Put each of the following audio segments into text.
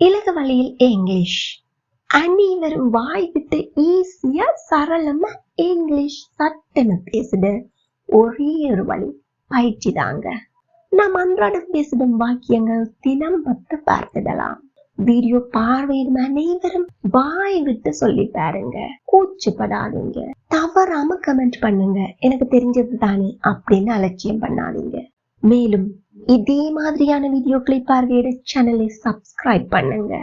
இலகு வழியில் இங்கிலீஷ். அனைவரும் வாய் விட்டு ஈஸியா சரளமா இங்கிலீஷ் சட்டென பேசுட ஒரே ஒரு வழி பயிற்சி தாங்க. நாம் அன்றாடம் பேசிடும் வாக்கியங்கள் தினம் 10 பார்த்திடலாம். வீடியோ பார்வையிடும் அனைவரும் வாய் விட்டு சொல்லி பாருங்க. கூச்சப்படாதீங்க. தவறாம கமெண்ட் பண்ணுங்க. எனக்கு தெரிஞ்சது தானே அப்படின்னு அலட்சியம் பண்ணாதீங்க. மேலும் இதே மாதிரியான வீடியோக்களை பார்வையிட சேனலை சப்ஸ்கிரைப் பண்ணுங்க.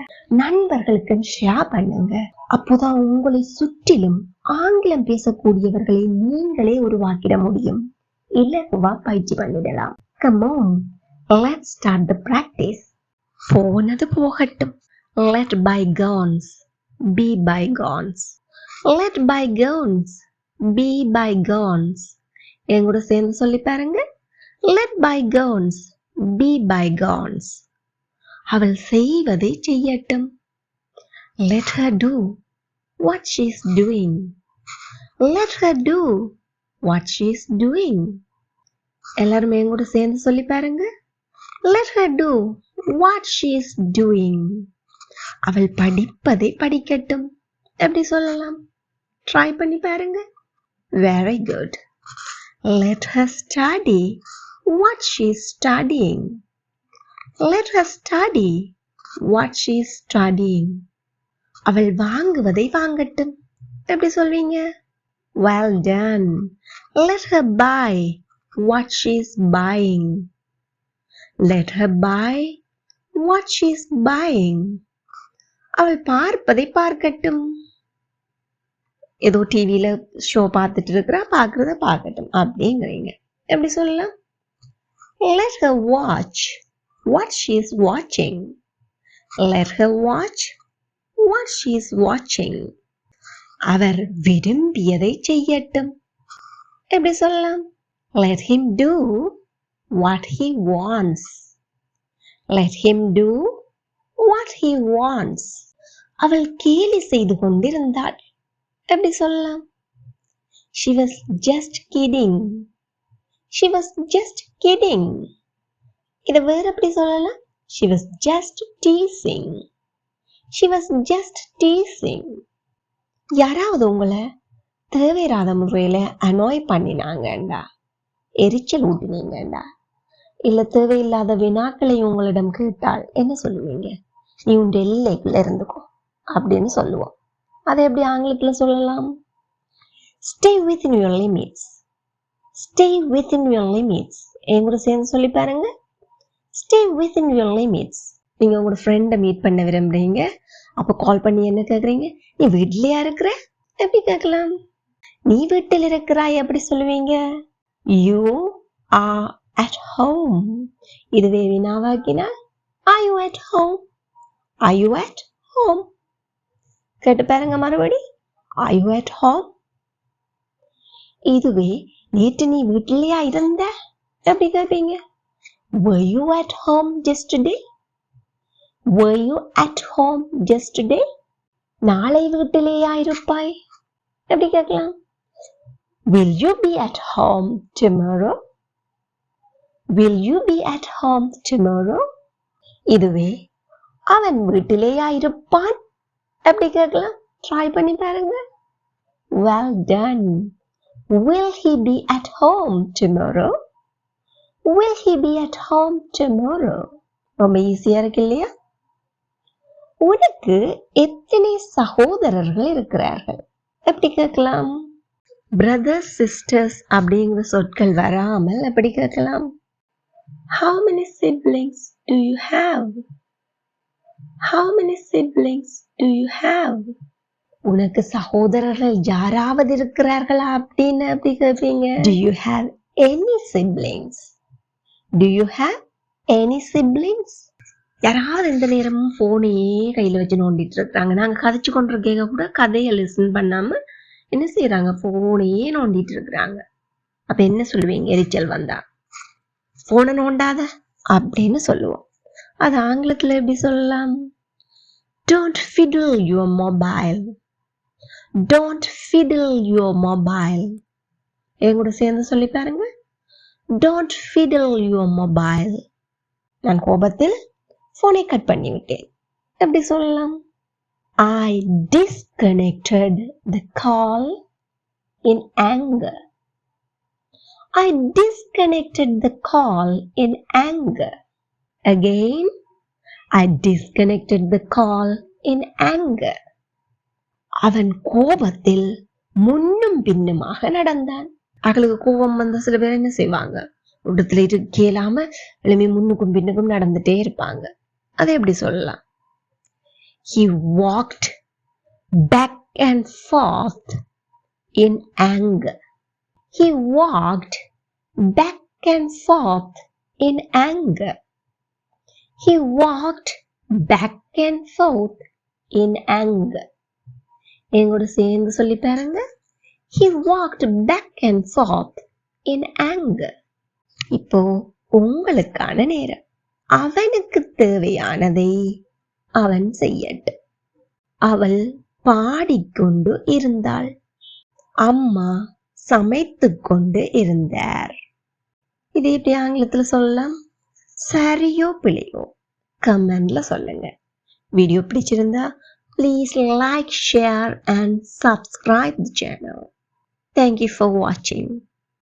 நண்பர்களுக்கு ஷேர் பண்ணுங்க. அப்போதான் உங்களை சுற்றிலும் ஆங்கிலம் பேசக்கூடியவர்களை நீங்களே உருவாக்கிட முடியும். இலகுவா பயிற்சி பண்ணிடலாம். Come on, let's start the practice. போனது போகட்டும். Let bygones be bygones. Let bygones be bygones. என் கூட சேர்ந்து சொல்லி பாருங்க. Let bygones be bygones. அவள் செய்வதை செய்யட்டும். Let her do what she is doing. Let her do what she is doing. எல்லாரும் என் கூட சேர்ந்து சொல்லி பாருங்க. Let her do what she is doing. அவள் படிப்பதை படிக்கட்டும். எப்படி சொல்லலாம்? ட்ரை பண்ணி பாருங்க. Very good. Let her study what she is studying. Let her study what she is studying. அவள் வாங்குவதை வாங்கட்டும். எப்படி சொல்வீங்க? Well done. Let her buy what she is buying. Let her buy what she is buying. அவள் பார்ப்பதை பார்க்கட்டும். ஏதோ டிவியில show பார்த்துட்டு இருக்கிறா, பார்க்கறத பார்க்கட்டும் அப்படிங்கிறீங்க. எப்படி சொல்லலாம்? Let her watch what she is watching. Let her watch what she is watching. அவர் விரும்பியதை செய்யட்டும். எப்படி சொல்லலாம்? Let him do what he wants. Let him do what he wants. அவள் கேலி செய்து கொண்டிருந்தாள். எப்படி சொல்லலாம்? She was just kidding. She was just kidding. இத வேற எப்படி சொல்லலாம்? She was just teasing. She was just teasing. யாராவது உங்களை தேவையில்லாத முறையில அனாய் பண்ணினாங்கண்டா, எரிச்சல் ஊட்டினீங்கண்டா, இல்ல தேவையில்லாத வினாக்களை உங்களிடம் கேட்டால் என்ன சொல்லுவீங்க? நீ உன் எல்லைக்குள்ள இருந்துக்கோ அப்படின்னு சொல்லுவோம். அதை எப்படி ஆங்கிலத்துல சொல்லலாம்? Stay within your limits. Stay within your limits. என் கூட சேர்ந்து சொல்லி பாருங்க. Stay within your limits. நீங்க உங்களோட ஃப்ரெண்டை மீட் பண்ண விரும்புறீங்க. அப்ப கால் பண்ணி என்ன கேக்குறீங்க? நீ வீட்லயா இருக்கிற? எப்படி கேட்கலாம்? நீ வீட்டில் இருக்கிறாய் எப்படி சொல்லுவீங்க? You are at home. இதுவே வினாவாக்கினா Are you at home? Are you at home? கேட்டு பாருங்க மறுபடி. Are you at home? இதுவே நேற்று நீ வீட்டிலேயா இருந்த எப்படி கேட்பீங்க? Were you at home yesterday? Were you at home yesterday? நாளை வீட்டிலேயா இருப்பாய் எப்படி கேட்கலாம்? Will you be at home tomorrow? Will you be at home tomorrow? இதுவே அவன் வீட்டிலேயா இருப்பான் எப்படி கேட்கலாம்? ட்ரை பண்ணி பாருங்க. Well done. Will he be at home tomorrow? Will he be at home tomorrow? ரொம்ப ஈஸியா இருக்கு இல்லையா? உனக்கு எத்தனை சகோதரர்கள் இருக்கிறார்கள் எப்படி கேட்கலாம்? Brothers, sisters அப்படிங்கிற சொற்கள் வராமல் எப்படி கேட்கலாம்? How many siblings do you have? How many siblings do you have? உனக்கு சகோதரர்கள் யாராவது இருக்கிறார்களா அப்படின்னு எப்படி கேட்பீங்க? Do you have any siblings? Do you have any siblings? யாராவது இந்த நேரமும் போனையே கையில வச்சு நோண்டிட்டு இருக்காங்க. நாங்க கதைச்சு கொண்டிருக்கேங்க கூட கதையை லிசன் பண்ணாம என்ன செய்யறாங்க? போனையே நோண்டிட்டு இருக்கிறாங்க. அப்ப என்ன சொல்லுவீங்க? எரிச்சல் வந்தா போனை நோண்டாத அப்படின்னு சொல்லுவோம். அது ஆங்கிலத்துல எப்படி சொல்லலாம்? Don't fiddle your mobile. Don't fiddle your mobile. என் கூட சேர்ந்து சொல்லி பாருங்க. Don't fiddle your mobile. நான் கோபத்தில் போனை கட் பண்ணி விட்டேன் எப்படி சொல்லலாம்? I disconnected the call in anger. I disconnected the call in anger. Again, I disconnected the call in anger. அவன் கோபத்தில் முன்னும் பின்னுமாக நடந்தான். அவளுக்கு கோபம் வந்த சில பேர் என்ன செய்வாங்க? இடத்துல இருக்கலாம எழுமி முன்னுக்கும் பின்னுக்கும் நடந்துட்டே இருப்பாங்க. அதை எப்படி சொல்லலாம்? He walked back and forth in anger. He walked back and forth in anger. He walked back and forth in anger. எங்கூட சேர்ந்து சொல்லி பாருங்க. He walked back and forth in anger. இப்போ உங்களுக்கான நேரம். அவனுக்கு தேவையானதை அவன் செய்யட்டும். அவள் பாடிக்கொண்டு இருந்தாள். அம்மா சமைத்து கொண்டு இருந்தார். இது எப்படி ஆங்கிலத்துல சொல்லலாம்? சரியோ பிழையோ கமெண்ட்ல சொல்லுங்க. வீடியோ பிடிச்சிருந்தா please like, share and subscribe the channel. Thank you for watching.